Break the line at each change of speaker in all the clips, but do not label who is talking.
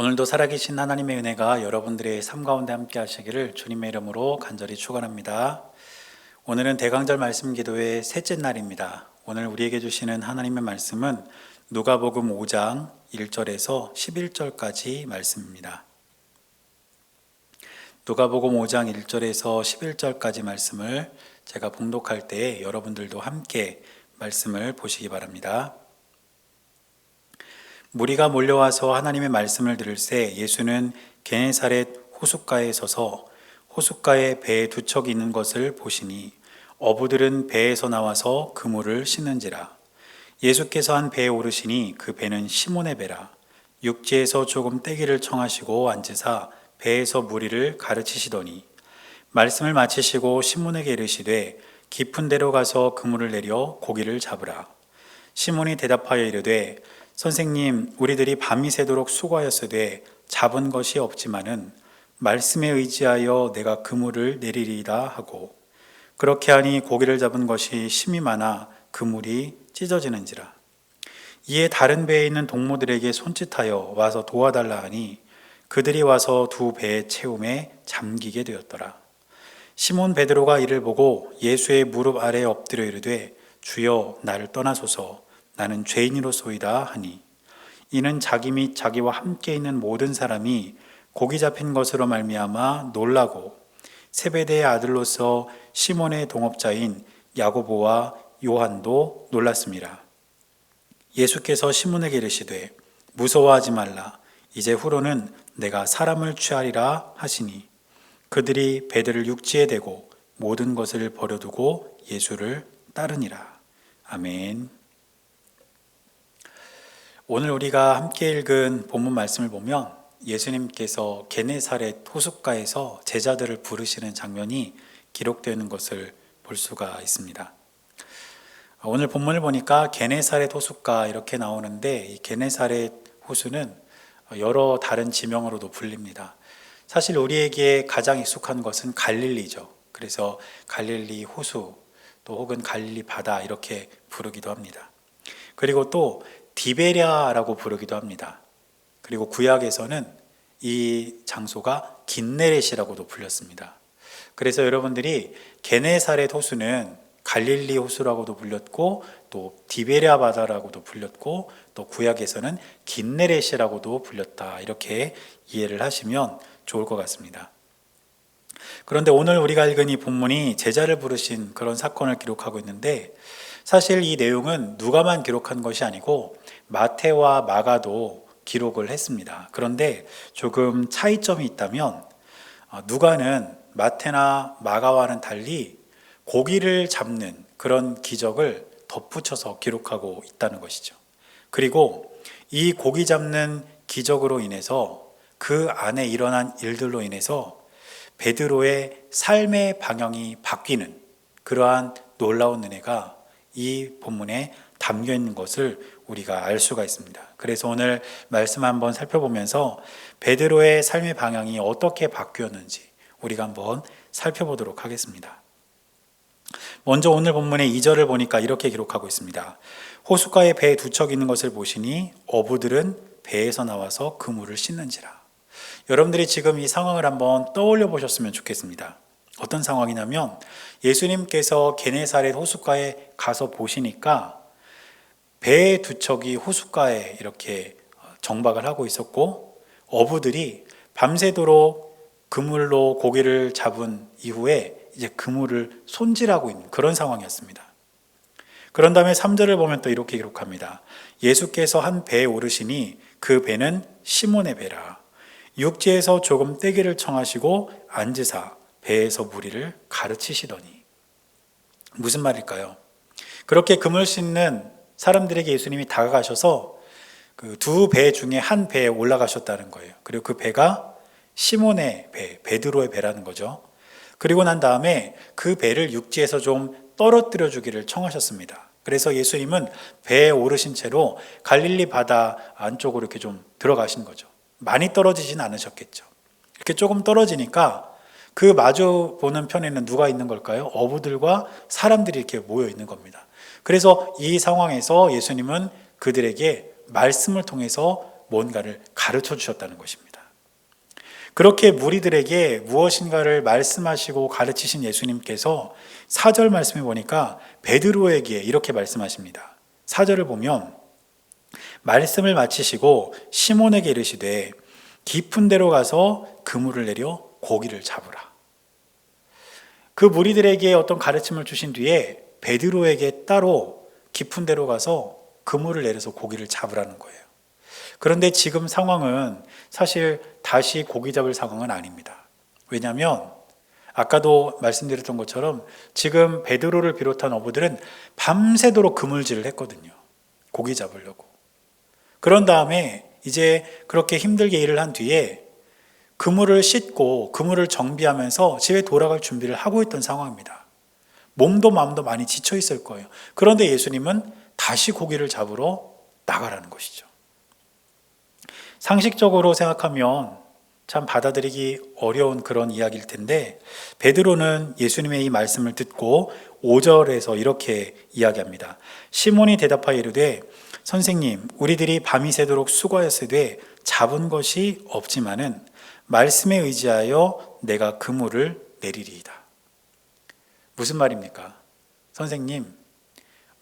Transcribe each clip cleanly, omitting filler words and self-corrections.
오늘도 살아계신 하나님의 은혜가 여러분들의 삶 가운데 함께 하시기를 주님의 이름으로 간절히 축원합니다. 오늘은 대강절 말씀 기도의 셋째 날입니다. 오늘 우리에게 주시는 하나님의 말씀은 누가복음 5장 1절에서 11절까지 말씀입니다. 누가복음 5장 1절에서 11절까지 말씀을 제가 봉독할 때에 여러분들도 함께 말씀을 보시기 바랍니다. 무리가 몰려와서 하나님의 말씀을 들을새 예수는 게네사렛 호숫가에 서서 호숫가에 배에 두 척이 있는 것을 보시니 어부들은 배에서 나와서 그물을 씻는지라. 예수께서 한 배에 오르시니 그 배는 시몬의 배라. 육지에서 조금 떼기를 청하시고 앉으사 배에서 무리를 가르치시더니 말씀을 마치시고 시몬에게 이르시되 깊은 데로 가서 그물을 내려 고기를 잡으라. 시몬이 대답하여 이르되 선생님, 우리들이 밤이 새도록 수고하였으되 잡은 것이 없지만은 말씀에 의지하여 내가 그물을 내리리이다 하고 그렇게 하니 고기를 잡은 것이 심이 많아 그물이 찢어지는지라. 이에 다른 배에 있는 동무들에게 손짓하여 와서 도와달라 하니 그들이 와서 두 배의 채움에 잠기게 되었더라. 시몬 베드로가 이를 보고 예수의 무릎 아래에 엎드려 이르되 주여 나를 떠나소서 나는 죄인이로소이다 하니 이는 자기 및 자기와 함께 있는 모든 사람이 고기 잡힌 것으로 말미암아 놀라고 세베대의 아들로서 시몬의 동업자인 야고보와 요한도 놀랐습니다. 예수께서 시몬에게 이르시되 무서워하지 말라. 이제 후로는 내가 사람을 취하리라 하시니 그들이 배들을 육지에 대고 모든 것을 버려두고 예수를 따르니라. 아멘. 오늘 우리가 함께 읽은 본문 말씀을 보면 예수님께서 게네사렛 호숫가에서 제자들을 부르시는 장면이 기록되는 것을 볼 수가 있습니다. 오늘 본문을 보니까 게네사렛 호숫가 이렇게 나오는데 이 게네사렛 호수는 여러 다른 지명으로도 불립니다. 사실 우리에게 가장 익숙한 것은 갈릴리죠. 그래서 갈릴리 호수 또 혹은 갈릴리 바다 이렇게 부르기도 합니다. 그리고 또 디베랴라고 부르기도 합니다. 그리고 구약에서는 이 장소가 긴네렛이라고도 불렸습니다. 그래서 여러분들이 게네사렛 호수는 갈릴리 호수라고도 불렸고 또 디베랴 바다라고도 불렸고 또 구약에서는 긴네렛이라고도 불렸다. 이렇게 이해를 하시면 좋을 것 같습니다. 그런데 오늘 우리가 읽은 이 본문이 제자를 부르신 그런 사건을 기록하고 있는데 사실 이 내용은 누가만 기록한 것이 아니고 마태와 마가도 기록을 했습니다. 그런데 조금 차이점이 있다면 누가는 마태나 마가와는 달리 고기를 잡는 그런 기적을 덧붙여서 기록하고 있다는 것이죠. 그리고 이 고기 잡는 기적으로 인해서 그 안에 일어난 일들로 인해서 베드로의 삶의 방향이 바뀌는 그러한 놀라운 은혜가 이 본문에 담겨 있는 것을 우리가 알 수가 있습니다. 그래서 오늘 말씀 한번 살펴보면서 베드로의 삶의 방향이 어떻게 바뀌었는지 우리가 한번 살펴보도록 하겠습니다. 먼저 오늘 본문의 2절을 보니까 이렇게 기록하고 있습니다. 호숫가에 배 두 척 있는 것을 보시니 어부들은 배에서 나와서 그물을 씻는지라. 여러분들이 지금 이 상황을 한번 떠올려 보셨으면 좋겠습니다. 어떤 상황이냐면 예수님께서 게네사렛 호숫가에 가서 보시니까 배 두 척이 호숫가에 이렇게 정박을 하고 있었고 어부들이 밤새도록 그물로 고기를 잡은 이후에 이제 그물을 손질하고 있는 그런 상황이었습니다. 그런 다음에 3절을 보면 또 이렇게 기록합니다. 예수께서 한 배에 오르시니 그 배는 시몬의 배라. 육지에서 조금 떼기를 청하시고 앉으사 배에서 무리를 가르치시더니. 무슨 말일까요? 그렇게 그물 씻는 사람들에게 예수님이 다가가셔서 그 두 배 중에 한 배에 올라가셨다는 거예요. 그리고 그 배가 시몬의 배, 베드로의 배라는 거죠. 그리고 난 다음에 그 배를 육지에서 좀 떨어뜨려 주기를 청하셨습니다. 그래서 예수님은 배에 오르신 채로 갈릴리 바다 안쪽으로 이렇게 좀 들어가신 거죠. 많이 떨어지진 않으셨겠죠. 이렇게 조금 떨어지니까 그 마주 보는 편에는 누가 있는 걸까요? 어부들과 사람들이 이렇게 모여 있는 겁니다. 그래서 이 상황에서 예수님은 그들에게 말씀을 통해서 뭔가를 가르쳐 주셨다는 것입니다. 그렇게 무리들에게 무엇인가를 말씀하시고 가르치신 예수님께서 4절 말씀에 보니까 베드로에게 이렇게 말씀하십니다. 4절을 보면 말씀을 마치시고 시몬에게 이르시되 깊은 데로 가서 그물을 내려 고기를 잡으라. 그 무리들에게 어떤 가르침을 주신 뒤에 베드로에게 따로 깊은 데로 가서 그물을 내려서 고기를 잡으라는 거예요. 그런데 지금 상황은 사실 다시 고기 잡을 상황은 아닙니다. 왜냐하면 아까도 말씀드렸던 것처럼 지금 베드로를 비롯한 어부들은 밤새도록 그물질을 했거든요. 고기 잡으려고. 그런 다음에 이제 그렇게 힘들게 일을 한 뒤에 그물을 씻고 그물을 정비하면서 집에 돌아갈 준비를 하고 있던 상황입니다. 몸도 마음도 많이 지쳐 있을 거예요. 그런데 예수님은 다시 고기를 잡으러 나가라는 것이죠. 상식적으로 생각하면 참 받아들이기 어려운 그런 이야기일 텐데 베드로는 예수님의 이 말씀을 듣고 5절에서 이렇게 이야기합니다. 시몬이 대답하여 이르되 선생님, 우리들이 밤이 새도록 수고하였으되 잡은 것이 없지만은 말씀에 의지하여 내가 그물을 내리리이다. 무슨 말입니까? 선생님,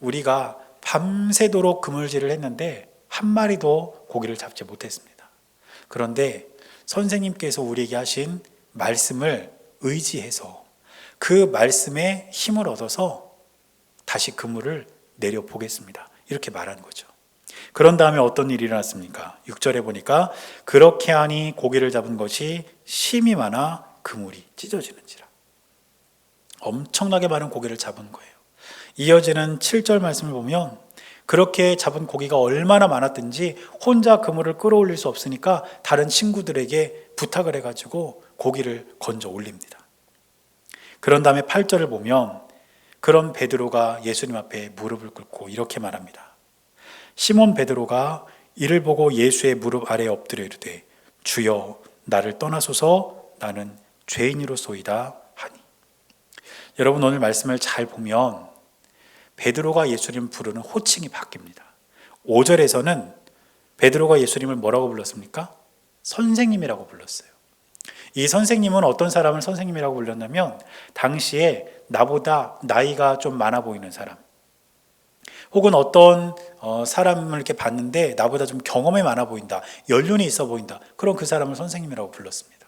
우리가 밤새도록 그물질을 했는데 한 마리도 고기를 잡지 못했습니다. 그런데 선생님께서 우리에게 하신 말씀을 의지해서 그 말씀에 힘을 얻어서 다시 그물을 내려보겠습니다. 이렇게 말하는 거죠. 그런 다음에 어떤 일이 일어났습니까? 6절에 보니까 그렇게 하니 고기를 잡은 것이 심이 많아 그물이 찢어지는지라. 엄청나게 많은 고기를 잡은 거예요. 이어지는 7절 말씀을 보면 그렇게 잡은 고기가 얼마나 많았든지 혼자 그물을 끌어올릴 수 없으니까 다른 친구들에게 부탁을 해가지고 고기를 건져 올립니다. 그런 다음에 8절을 보면 그런 베드로가 예수님 앞에 무릎을 꿇고 이렇게 말합니다. 시몬 베드로가 이를 보고 예수의 무릎 아래에 엎드려 이르되 주여 나를 떠나소서 나는 죄인으로소이다 하니. 여러분 오늘 말씀을 잘 보면 베드로가 예수님을 부르는 호칭이 바뀝니다. 5절에서는 베드로가 예수님을 뭐라고 불렀습니까? 선생님이라고 불렀어요. 이 선생님은 어떤 사람을 선생님이라고 불렀냐면 당시에 나보다 나이가 좀 많아 보이는 사람, 혹은 어떤 사람을 이렇게 봤는데 나보다 좀 경험이 많아 보인다, 연륜이 있어 보인다, 그런 그 사람을 선생님이라고 불렀습니다.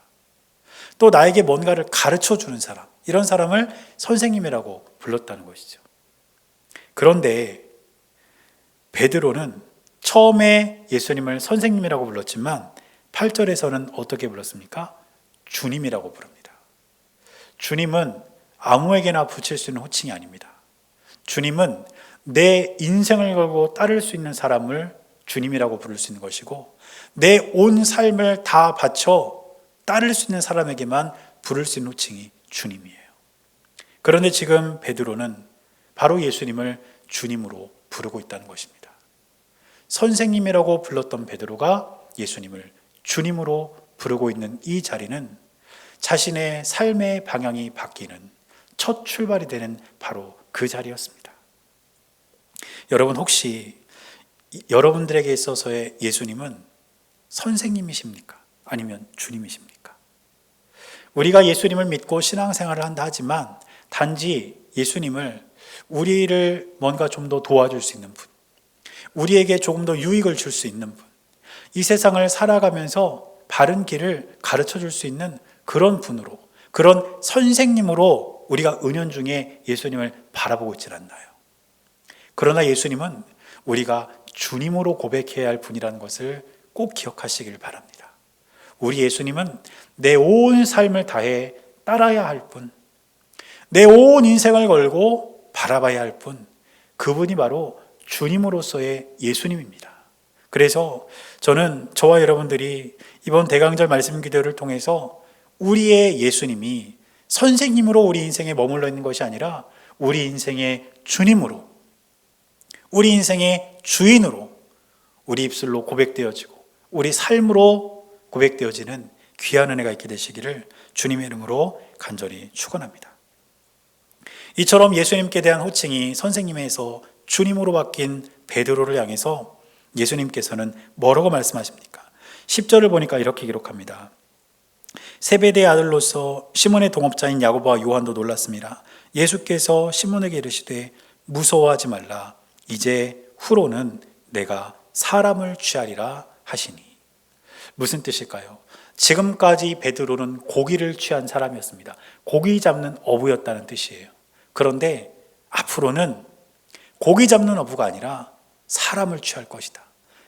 또 나에게 뭔가를 가르쳐 주는 사람, 이런 사람을 선생님이라고 불렀다는 것이죠. 그런데 베드로는 처음에 예수님을 선생님이라고 불렀지만 8절에서는 어떻게 불렀습니까? 주님이라고 부릅니다. 주님은 아무에게나 붙일 수 있는 호칭이 아닙니다. 주님은 내 인생을 걸고 따를 수 있는 사람을 주님이라고 부를 수 있는 것이고 내 온 삶을 다 바쳐 따를 수 있는 사람에게만 부를 수 있는 호칭이 주님이에요. 그런데 지금 베드로는 바로 예수님을 주님으로 부르고 있다는 것입니다. 선생님이라고 불렀던 베드로가 예수님을 주님으로 부르고 있는 이 자리는 자신의 삶의 방향이 바뀌는 첫 출발이 되는 바로 그 자리였습니다. 여러분 혹시 여러분들에게 있어서의 예수님은 선생님이십니까? 아니면 주님이십니까? 우리가 예수님을 믿고 신앙생활을 한다 하지만 단지 예수님을 우리를 뭔가 좀 더 도와줄 수 있는 분, 우리에게 조금 더 유익을 줄 수 있는 분, 이 세상을 살아가면서 바른 길을 가르쳐 줄 수 있는 그런 분으로, 그런 선생님으로 우리가 은연중에 예수님을 바라보고 있지 않나요? 그러나 예수님은 우리가 주님으로 고백해야 할 분이라는 것을 꼭 기억하시길 바랍니다. 우리 예수님은 내 온 삶을 다해 따라야 할 분, 내 온 인생을 걸고 바라봐야 할 분, 그분이 바로 주님으로서의 예수님입니다. 그래서 저는 저와 여러분들이 이번 대강절 말씀 기도를 통해서 우리의 예수님이 선생님으로 우리 인생에 머물러 있는 것이 아니라 우리 인생의 주님으로, 우리 인생의 주인으로 우리 입술로 고백되어지고 우리 삶으로 고백되어지는 귀한 은혜가 있게 되시기를 주님의 이름으로 간절히 축원합니다. 이처럼 예수님께 대한 호칭이 선생님에서 주님으로 바뀐 베드로를 향해서 예수님께서는 뭐라고 말씀하십니까? 10절을 보니까 이렇게 기록합니다. 세베대의 아들로서 시몬의 동업자인 야고보와 요한도 놀랐습니다. 예수께서 시몬에게 이르시되 무서워하지 말라. 이제 후로는 내가 사람을 취하리라 하시니. 무슨 뜻일까요? 지금까지 베드로는 고기를 취한 사람이었습니다. 고기 잡는 어부였다는 뜻이에요. 그런데 앞으로는 고기 잡는 어부가 아니라 사람을 취할 것이다.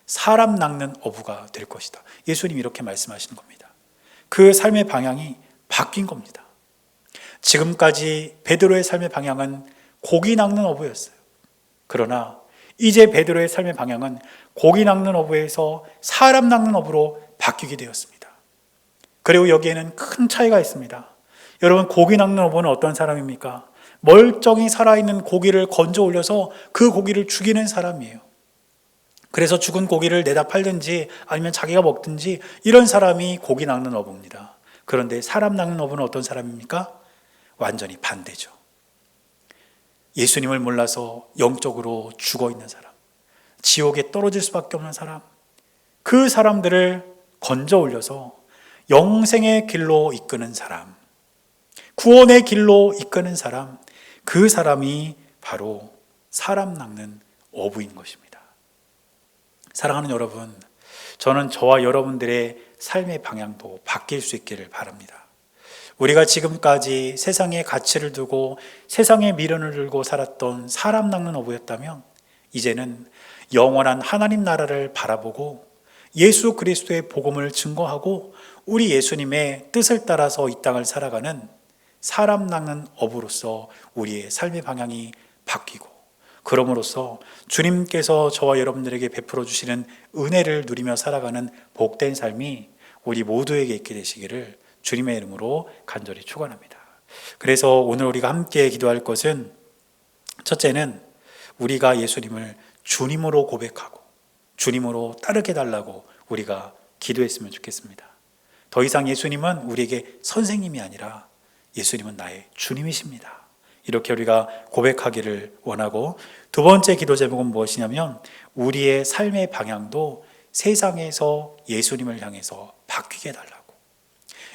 사람 낚는 어부가 될 것이다. 예수님이 이렇게 말씀하시는 겁니다. 그 삶의 방향이 바뀐 겁니다. 지금까지 베드로의 삶의 방향은 고기 낚는 어부였어요. 그러나 이제 베드로의 삶의 방향은 고기 낚는 어부에서 사람 낚는 어부로 바뀌게 되었습니다. 그리고 여기에는 큰 차이가 있습니다. 여러분, 고기 낚는 어부는 어떤 사람입니까? 멀쩡히 살아있는 고기를 건져 올려서 그 고기를 죽이는 사람이에요. 그래서 죽은 고기를 내다 팔든지 아니면 자기가 먹든지 이런 사람이 고기 낚는 어부입니다. 그런데 사람 낚는 어부는 어떤 사람입니까? 완전히 반대죠. 예수님을 몰라서 영적으로 죽어 있는 사람, 지옥에 떨어질 수밖에 없는 사람, 그 사람들을 건져 올려서 영생의 길로 이끄는 사람, 구원의 길로 이끄는 사람, 그 사람이 바로 사람 낚는 어부인 것입니다. 사랑하는 여러분, 저는 저와 여러분들의 삶의 방향도 바뀔 수 있기를 바랍니다. 우리가 지금까지 세상의 가치를 두고 세상의 미련을 들고 살았던 사람 낚는 어부였다면 이제는 영원한 하나님 나라를 바라보고 예수 그리스도의 복음을 증거하고 우리 예수님의 뜻을 따라서 이 땅을 살아가는 사람 낚는 어부로서 우리의 삶의 방향이 바뀌고, 그럼으로써 주님께서 저와 여러분들에게 베풀어 주시는 은혜를 누리며 살아가는 복된 삶이 우리 모두에게 있게 되시기를 주님의 이름으로 간절히 축원합니다. 그래서 오늘 우리가 함께 기도할 것은, 첫째는 우리가 예수님을 주님으로 고백하고 주님으로 따르게 달라고 우리가 기도했으면 좋겠습니다. 더 이상 예수님은 우리에게 선생님이 아니라 예수님은 나의 주님이십니다. 이렇게 우리가 고백하기를 원하고, 두 번째 기도 제목은 무엇이냐면 우리의 삶의 방향도 세상에서 예수님을 향해서 바뀌게 해달라고.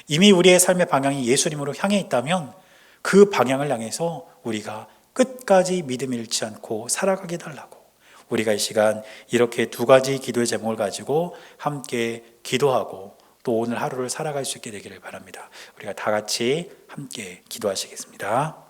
이미 우리의 삶의 방향이 예수님으로 향해 있다면 그 방향을 향해서 우리가 끝까지 믿음 잃지 않고 살아가게 해달라고. 우리가 이 시간 이렇게 두 가지 기도의 제목을 가지고 함께 기도하고 또 오늘 하루를 살아갈 수 있게 되기를 바랍니다. 우리가 다 같이 함께 기도하시겠습니다.